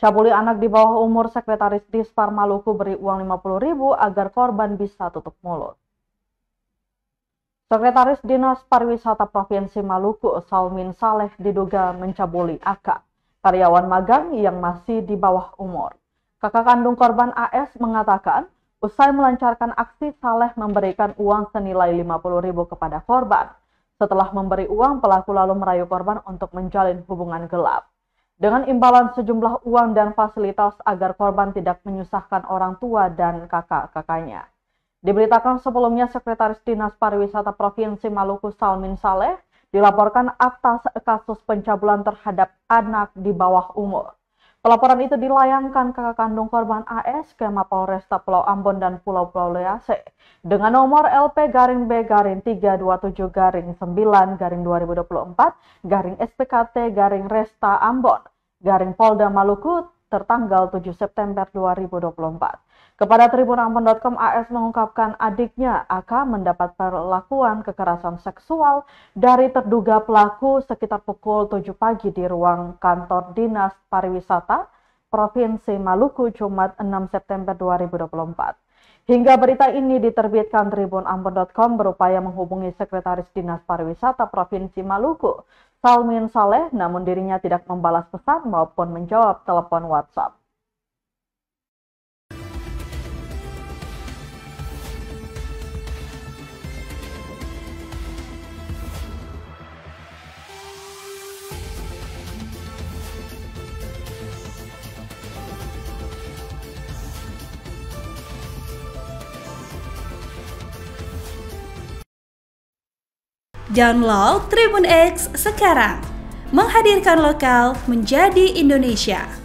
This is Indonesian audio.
Cabuli anak di bawah umur, Sekretaris Dispar Maluku beri uang 50.000 agar korban bisa tutup mulut. Sekretaris Dinas Pariwisata Provinsi Maluku, Salmin Saleh, diduga mencabuli AK, karyawan magang yang masih di bawah umur. Kakak kandung korban AS mengatakan, usai melancarkan aksi, Saleh memberikan uang senilai 50.000 kepada korban. Setelah memberi uang, pelaku lalu merayu korban untuk menjalin hubungan gelap. Dengan imbalan sejumlah uang dan fasilitas agar korban tidak menyusahkan orang tua dan kakak-kakaknya. Diberitakan sebelumnya, Sekretaris Dinas Pariwisata Provinsi Maluku, Salmin Saleh, dilaporkan atas kasus pencabulan terhadap anak di bawah umur. Pelaporan itu dilayangkan kakak kandung korban AS ke Mapolresta Pulau Ambon dan Pulau-Pulau Lease dengan nomor LP-B-327-9-2024-SPKT-Resta Ambon-Polda Maluku tertanggal 7 September 2024. Kepada tribunambon.com, AS mengungkapkan adiknya AK mendapat perlakuan kekerasan seksual dari terduga pelaku sekitar pukul 7 pagi di ruang kantor Dinas Pariwisata Provinsi Maluku Jumat 6 September 2024. Hingga berita ini diterbitkan, tribunambon.com berupaya menghubungi Sekretaris Dinas Pariwisata Provinsi Maluku, Salmin Saleh, namun dirinya tidak membalas pesan maupun menjawab telepon WhatsApp. Download Tribun X sekarang, menghadirkan lokal menjadi Indonesia.